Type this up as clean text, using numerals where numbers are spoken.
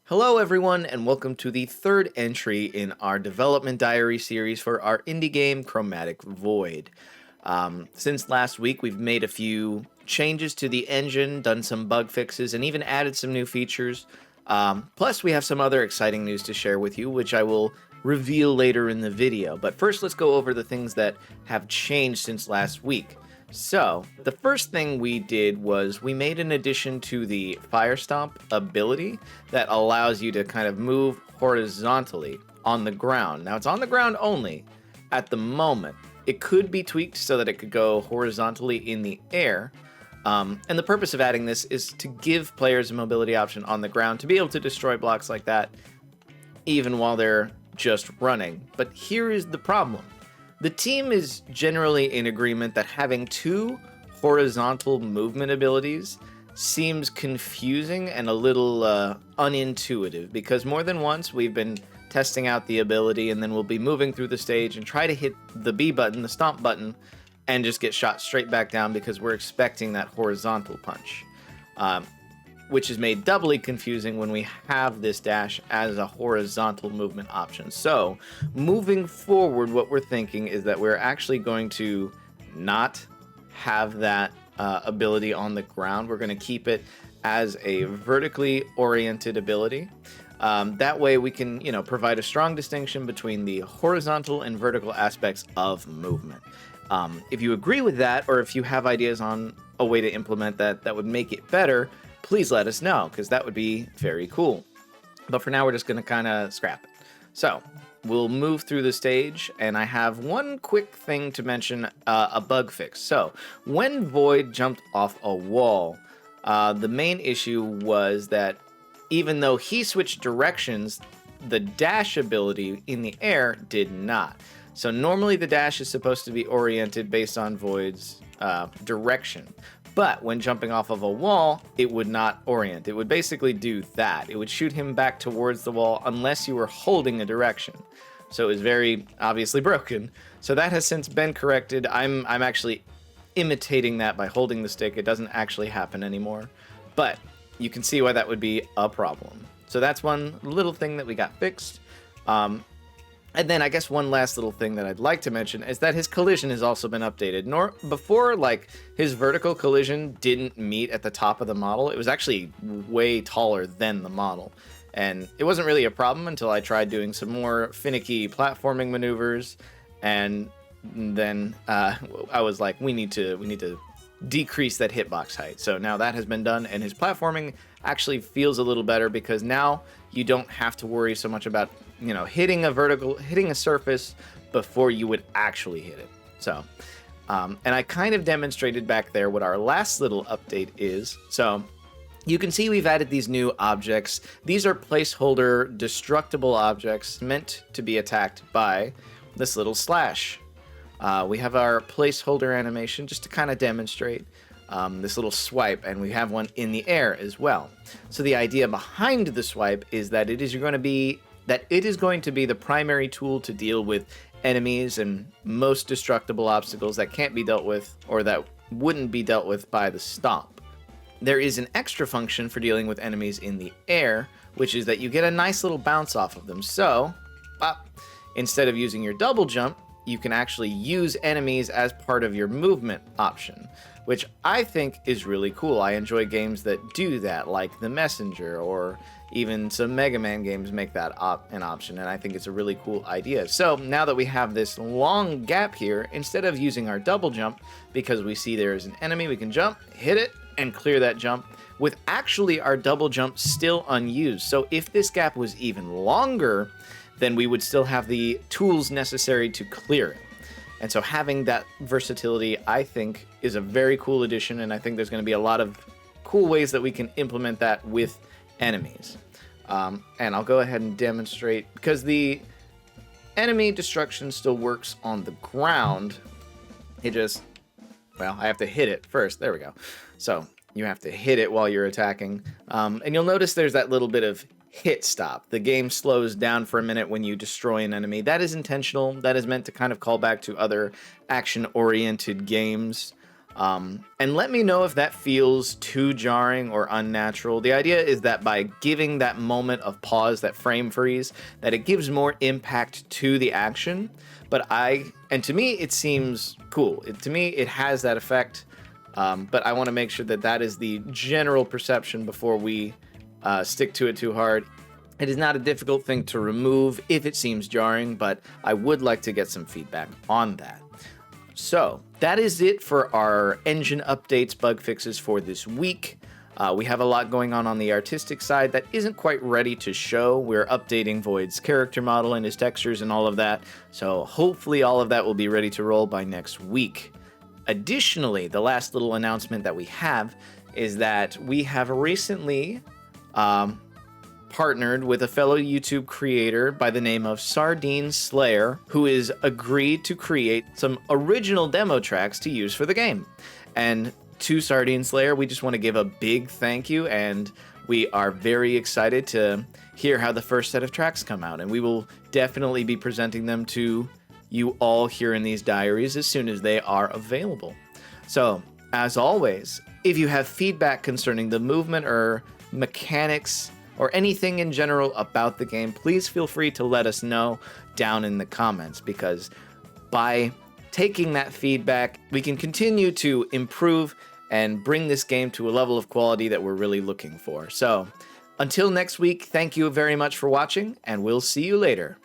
Hello, everyone, and welcome to the third entry in our development diary series for our indie game Chromatic Void. Since last week, we've made a few changes to the engine, done some bug fixes, and even added some new features. Plus, we have some other exciting news to share with you, which I will reveal later in the video. But first, let's go over the things that have changed since last week. So, the first thing we did was we made an addition to the Fire Stomp ability that allows you to kind of move horizontally on the ground. Now, it's on the ground only at the moment. It could be tweaked so that it could go horizontally in the air. And the purpose of adding this is to give players a mobility option on the ground to be able to destroy blocks like that even while they're just running. But here is the problem. The team is generally in agreement that having two horizontal movement abilities seems confusing and a little unintuitive, because more than once we've been testing out the ability and then we'll be moving through the stage and try to hit the B button, the stomp button, and just get shot straight back down because we're expecting that horizontal punch. Which is made doubly confusing when we have this dash as a horizontal movement option. So, moving forward, what we're thinking is that we're actually going to not have that ability on the ground. We're going to keep it as a vertically oriented ability. That way we can, provide a strong distinction between the horizontal and vertical aspects of movement. If you agree with that, or if you have ideas on a way to implement that would make it better, please let us know, because that would be very cool. But for now, we're just going to kind of scrap it. So, we'll move through the stage, and I have one quick thing to mention, a bug fix. So, when Void jumped off a wall, the main issue was that even though he switched directions, the dash ability in the air did not. So normally the dash is supposed to be oriented based on Void's direction. But when jumping off of a wall, it would not orient. It would basically do that. It would shoot him back towards the wall unless you were holding a direction. So it was very obviously broken. So that has since been corrected. I'm actually imitating that by holding the stick. It doesn't actually happen anymore. But you can see why that would be a problem. So that's one little thing that we got fixed. And then I guess one last little thing that I'd like to mention is that his collision has also been updated. Before, his vertical collision didn't meet at the top of the model. It was actually way taller than the model. And it wasn't really a problem until I tried doing some more finicky platforming maneuvers. And then I was like, we need to decrease that hitbox height. So now that has been done, and his platforming actually feels a little better because now you don't have to worry so much about hitting a surface before you would actually hit it. So and I kind of demonstrated back there what our last little update is. So you can see we've added these new objects. These are placeholder destructible objects meant to be attacked by this little slash. We have our placeholder animation just to kind of demonstrate this little swipe, and we have one in the air as well. So the idea behind the swipe is that it is going to be the primary tool to deal with enemies and most destructible obstacles that can't be dealt with, or that wouldn't be dealt with by the stomp. There is an extra function for dealing with enemies in the air, which is that you get a nice little bounce off of them. So, instead of using your double jump, you can actually use enemies as part of your movement option, which I think is really cool. I enjoy games that do that, like The Messenger, or even some Mega Man games make that an option, and I think it's a really cool idea. So now that we have this long gap here, instead of using our double jump, because we see there is an enemy, we can jump, hit it, and clear that jump, with actually our double jump still unused. So if this gap was even longer, then we would still have the tools necessary to clear it. And so having that versatility, I think, is a very cool addition, and I think there's going to be a lot of cool ways that we can implement that with enemies. And I'll go ahead and demonstrate, because the enemy destruction still works on the ground. I have to hit it first. There we go. So you have to hit it while you're attacking. And you'll notice there's that little bit of hit stop. The game slows down for a minute when you destroy an enemy. That is intentional. That is meant to kind of call back to other action-oriented games. And let me know if that feels too jarring or unnatural. The idea is that by giving that moment of pause, that frame freeze, that it gives more impact to the action. And to me, it seems cool. To me, it has that effect. But I want to make sure that that is the general perception before we stick to it too hard. It is not a difficult thing to remove if it seems jarring, but I would like to get some feedback on that. So that is it for our engine updates, bug fixes for this week. We have a lot going on the artistic side that isn't quite ready to show. We're updating Void's character model and his textures and all of that. So hopefully all of that will be ready to roll by next week. Additionally, the last little announcement that we have is that we have recently partnered with a fellow YouTube creator by the name of Sardine Slayer, who is agreed to create some original demo tracks to use for the game. And to Sardine Slayer, we just want to give a big thank you, and we are very excited to hear how the first set of tracks come out, and we will definitely be presenting them to you all here in these diaries as soon as they are available. So, as always, if you have feedback concerning the movement or mechanics or anything in general about the game, please feel free to let us know down in the comments, because by taking that feedback, we can continue to improve and bring this game to a level of quality that we're really looking for. So, until next week, thank you very much for watching, and we'll see you later.